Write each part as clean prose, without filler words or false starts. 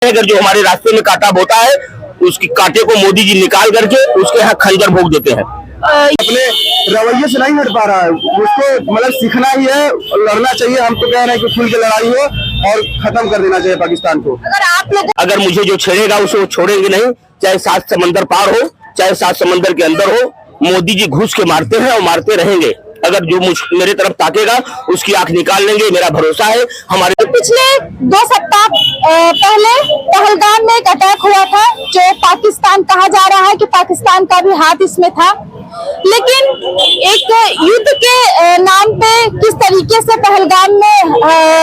अगर जो हमारे रास्ते में कांटा बोता है उसकी कांटे को मोदी जी निकाल करके उसके यहाँ खंजर भोग देते हैं। अपने रवैये से नहीं हट पा रहा है, उसको मतलब सीखना ही है, लड़ना चाहिए। हम तो कह रहे हैं कि खुल के लड़ाई हो और खत्म कर देना चाहिए पाकिस्तान को। अगर मुझे जो छेड़ेगा उसे वो छोड़ेंगे नहीं, चाहे 7 समंदर पार हो चाहे 7 समंदर के अंदर हो। मोदी जी घुस के मारते हैं और मारते रहेंगे। अगर जो मेरे तरफ ताकेगा उसकी आंख निकाल लेंगे, मेरा भरोसा है। हमारे पिछले 2 सप्ताह पहले पहलगाम में एक अटैक हुआ था, जो पाकिस्तान कहा जा रहा है कि पाकिस्तान का भी हाथ इसमें था, लेकिन एक युद्ध के नाम पे किस तरीके से पहलगाम में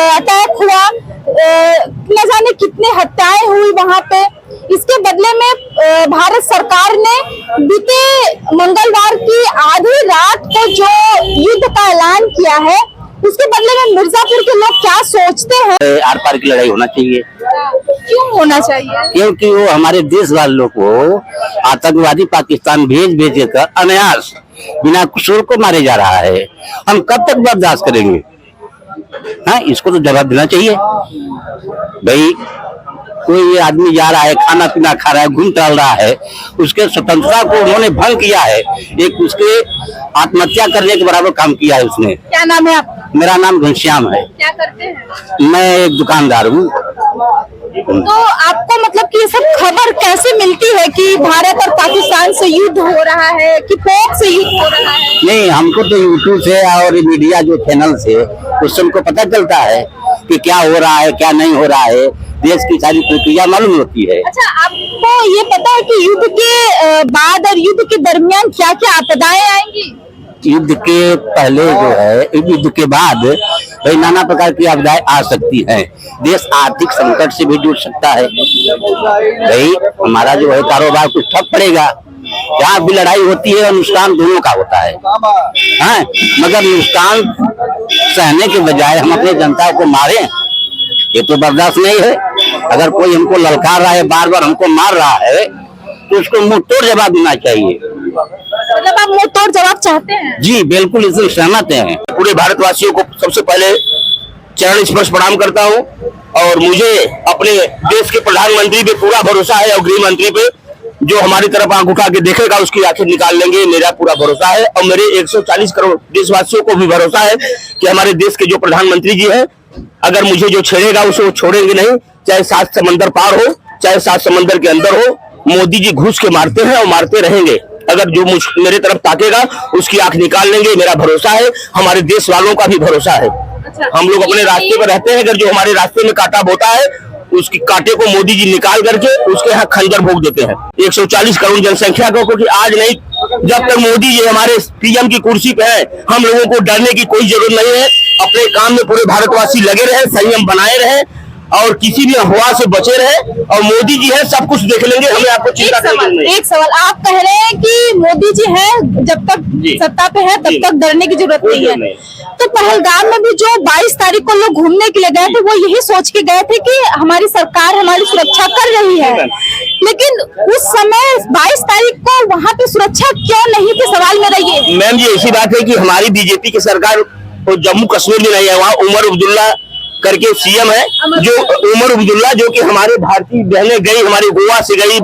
अटैक हुआ, न जाने कितने हत्याएं हुई वहां पे। इसके बदले में भारत सरकार ने बीते मंगलवार की आधी रात को जो युद्ध का ऐलान किया है, उसके बदले में मिर्जापुर के लोग क्या सोचते हैं? आर पार की लड़ाई होना चाहिए। क्यों होना चाहिए? क्योंकि वो हमारे देश वालों को आतंकवादी पाकिस्तान भेज कर अनायास बिना कसूर को मारे जा रहा है। हम कब तक बर्दाश्त करेंगे? हाँ, इसको तो जवाब देना चाहिए। भाई कोई आदमी जा रहा है, खाना पीना खा रहा है, घूम टहल रहा है, उसके स्वतंत्रता को उन्होंने भंग किया है। एक उसके आत्महत्या करने के बराबर काम किया है उसने। क्या नाम है आपका? मेरा नाम घनश्याम है। क्या करते हैं? मैं एक दुकानदार हूँ। तो आपको मतलब कि ये सब खबर कैसे मिलती है कि भारत और पाकिस्तान से युद्ध हो रहा है, कि पोक से युद्ध हो रहा है? नहीं, हमको तो यूट्यूब से और मीडिया जो चैनल से उससे हमको पता चलता है कि क्या हो रहा है क्या नहीं हो रहा है। देश की सारी प्रक्रिया मालूम होती है। अच्छा, आपको ये पता है कि युद्ध के बाद और युद्ध के दरमियान क्या क्या आपदाएं आएंगी? युद्ध के पहले जो है, युद्ध के बाद भाई नाना प्रकार की आपदाएं आ सकती हैं। देश आर्थिक संकट से भी जुड़ सकता है। भाई हमारा जो है कारोबार कुछ ठप पड़ेगा। जहाँ भी लड़ाई होती है नुकसान दोनों का होता है। हाँ, मगर नुकसान सहने के बजाय हम अपने जनता को मारें, ये तो बर्दाश्त नहीं है। अगर कोई हमको ललकार रहा है, बार बार हमको मार रहा है, तो उसको मुंह तोड़ जवाब देना चाहिए। मतलब आप मुंह तोड़ जवाब चाहते हैं? जी बिल्कुल, इससे सहमत हैं। पूरे भारतवासियों को सबसे पहले चरण स्पर्श प्रणाम करता हूं और मुझे अपने देश के प्रधानमंत्री पे पूरा भरोसा है और गृह मंत्री पे, जो हमारी तरफ आंख उठा के देखेगा उसकी आंखें निकाल लेंगे, मेरा पूरा भरोसा है। और मेरे 140 करोड़ देशवासियों को भी भरोसा है कि हमारे देश के जो प्रधानमंत्री जी हैं, अगर मुझे जो छेड़ेगा उसे वो छोड़ेंगे नहीं, चाहे 7 समंदर पार हो चाहे 7 समंदर के अंदर हो। मोदी जी घुस के मारते हैं और मारते रहेंगे। अगर जो मेरे तरफ ताकेगा उसकी आंख निकाल लेंगे, मेरा भरोसा है। हमारे देश वालों का भी भरोसा है। हम लोग अपने रास्ते पर रहते हैं। अगर जो हमारे रास्ते में कांटा बोता है उसकी कांटे को मोदी जी निकाल करके उसके यहाँ खंजर भोग देते हैं। 140 करोड़ जनसंख्या को, क्योंकि आज नहीं, जब तक मोदी जी हमारे पीएम की कुर्सी पे है, हम लोगों को डरने की कोई जरूरत नहीं है। अपने काम में पूरे भारतवासी लगे रहे, संयम बनाए रहे और किसी भी अफवाह से बचे रहे। और मोदी जी है, सब कुछ देख लेंगे, हमें आपको चिंता करनी नहीं। एक सवाल, आप कह रहे हैं कि मोदी जी हैं, जब तक सत्ता पे है तब तक डरने की जरूरत नहीं है। तो पहलगाम में भी जो 22 तारीख को लोग घूमने के लिए गए थे, वो यही सोच के गए थे कि हमारी सरकार हमारी सुरक्षा कर रही है, लेकिन उस समय 22 तारीख को वहाँ पे सुरक्षा क्यों नहीं थी? सवाल मेरा ये। मैम जी, ऐसी बात है कि हमारी बीजेपी की सरकार जम्मू कश्मीर में नहीं है। वहाँ उमर अब्दुल्ला करके सीएम है, जो उमर अब्दुल्ला, जो कि हमारे भारतीय बहनें गई, हमारे गोवा से गई,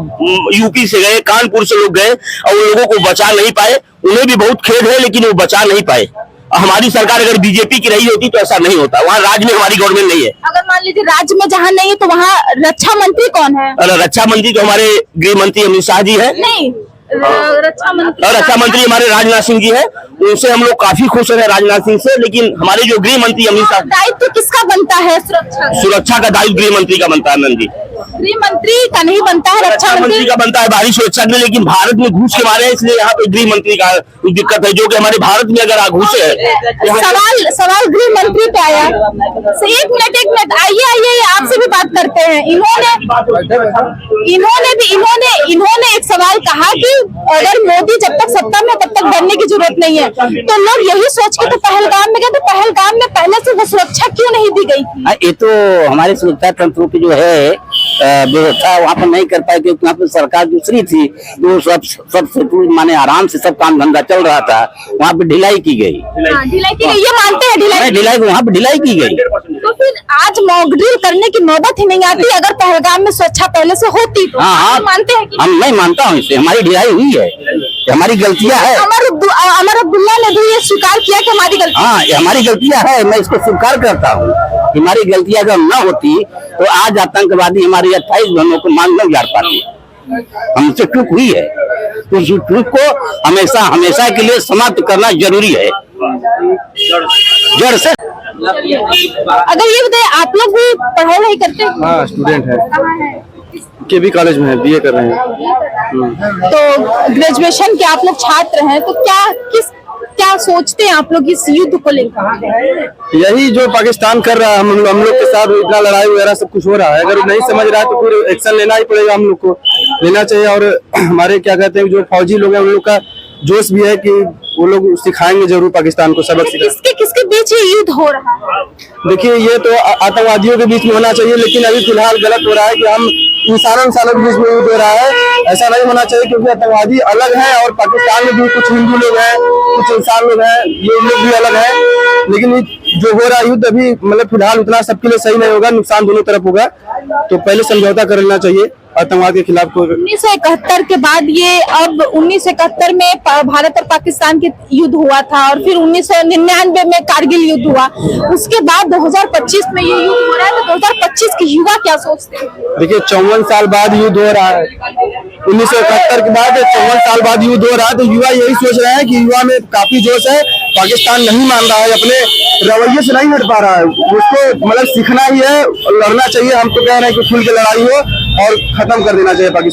यूपी से गए, कानपुर से लोग गए और उन लोगों को बचा नहीं पाए। उन्हें भी बहुत खेद है, लेकिन वो बचा नहीं पाए। हमारी सरकार अगर बीजेपी की रही होती तो ऐसा नहीं होता। वहाँ राज्य में हमारी गवर्नमेंट नहीं है। अगर मान लीजिए राज्य में जहाँ नहीं है तो वहाँ रक्षा मंत्री कौन है? रक्षा मंत्री तो हमारे गृह मंत्री अमित शाह जी है। नहीं, रक्षा मंत्री हमारे राजनाथ सिंह जी है। उनसे हम लोग काफी खुश हैं, राजनाथ सिंह से। लेकिन हमारे जो गृह मंत्री अमित शाह, दायित्व किसका बनता है? सुरक्षा का दायित्व गृह मंत्री का बनता है। मैम जी, गृह मंत्री का नहीं बनता है, रक्षा मंत्री का बनता है बाहरी सुरक्षा के लिए। लेकिन भारत में घुस के मारे हैं, इसलिए यहाँ पे गृह मंत्री का दिक्कत है, जो कि हमारे भारत में अगर घुसे है। सवाल गृह मंत्री पे आया। एक मिनट आइए आपसे भी बात करते हैं। इन्होंने एक सवाल कहा कि अगर मोदी जब तक सत्ता में तब तक डरने की जरूरत नहीं है, तो लोग यही सोच के तो पहलगाम में गए। तो पहलगाम में पहले से वो सुरक्षा क्यों नहीं दी गई थी? ये तो हमारे सुरक्षा तंत्रों की जो है व्यवस्था वहाँ पर नहीं कर पाए, क्योंकि वहाँ पर सरकार दूसरी थी। तो सब माने आराम से सब काम धंधा चल रहा था। वहाँ पे ढिलाई की गई। ढिलाई की गई, ये मानते हैं? ढिलाई वहाँ पे ढिलाई की गई। तो फिर आज मॉक ड्रिल करने की नौबत ही नहीं आती अगर पहलगाम में सुरक्षा पहले से होती तो। हाँ हाँ, आप मानते हैं कि हम नहीं मानता हूँ इसे, हमारी ढिलाई हुई है, ये हमारी गलतियां है। अमर अब्दुल्ला ने भी ये स्वीकार किया कि हमारी गलती। हाँ, ये हमारी गलतियां है, मैं इसको स्वीकार करता हूँ। हमारी गलतियां अगर न होती तो आज आतंकवादी हमारी 28 बहनों को मान न उजाड़ पाते। हमसे चूक हुई है, तो उस चूक को हमेशा हमेशा के लिए समाप्त करना जरूरी है, जड़ से। अगर ये बताइए, आप लोग भी पढ़ाई नहीं करते? हाँ, स्टूडेंट है, कहाँ है? केबी कॉलेज में है, बीए कर रहे हैं। तो ग्रेजुएशन के आप लोग छात्र हैं, तो क्या सोचते हैं आप लोग इस युद्ध को लेकर? यही जो पाकिस्तान कर रहा है, हम लोग के साथ इतना लड़ाई वगैरह सब कुछ हो रहा है, अगर नहीं समझ रहा है तो फिर एक्शन लेना ही पड़ेगा, हम लोग को लेना चाहिए। और हमारे क्या कहते हैं, जो फौजी लोग हैं उन लोग का जोश भी है कि वो लोग सिखाएंगे जरूर पाकिस्तान को सबक सिखाएंगे। किसके बीच ये युद्ध हो रहा है? देखिए, ये तो आतंकवादियों के बीच में होना चाहिए, लेकिन अभी फिलहाल गलत हो रहा है कि हम इंसानों के बीच में युद्ध हो रहा है। ऐसा नहीं होना चाहिए, क्योंकि आतंकवादी अलग है और पाकिस्तान में भी कुछ हिंदू लोग हैं, कुछ इंसान लोग हैं, ये लोग भी अलग हैं। लेकिन जो हो रहा है युद्ध अभी मतलब फिलहाल उतना सबके लिए सही नहीं होगा, नुकसान दोनों तरफ होगा, तो पहले समझौता कर लेना चाहिए आतंकवाद के खिलाफ। 1971 के बाद ये अब 1971 में भारत और पाकिस्तान के युद्ध हुआ था, और फिर 1999 में कारगिल युद्ध हुआ, उसके बाद 2025 में ये युद्ध हो रहा है। तो 2025 के युवा क्या सोचते हैं? देखिए, 54 साल बाद युद्ध हो रहा है, 1971 के बाद 54 साल बाद युद्ध हो रहा है, तो युवा यही सोच रहे हैं कि युवा में काफी जोश है। पाकिस्तान नहीं मान रहा है, अपने रवैये से नहीं हट पा रहा है, उसको मतलब सीखना ही है, लड़ना चाहिए। हम तो कह रहे हैं कि खुल के लड़ाई हो और खत्म कर देना चाहिए पाकिस्तान।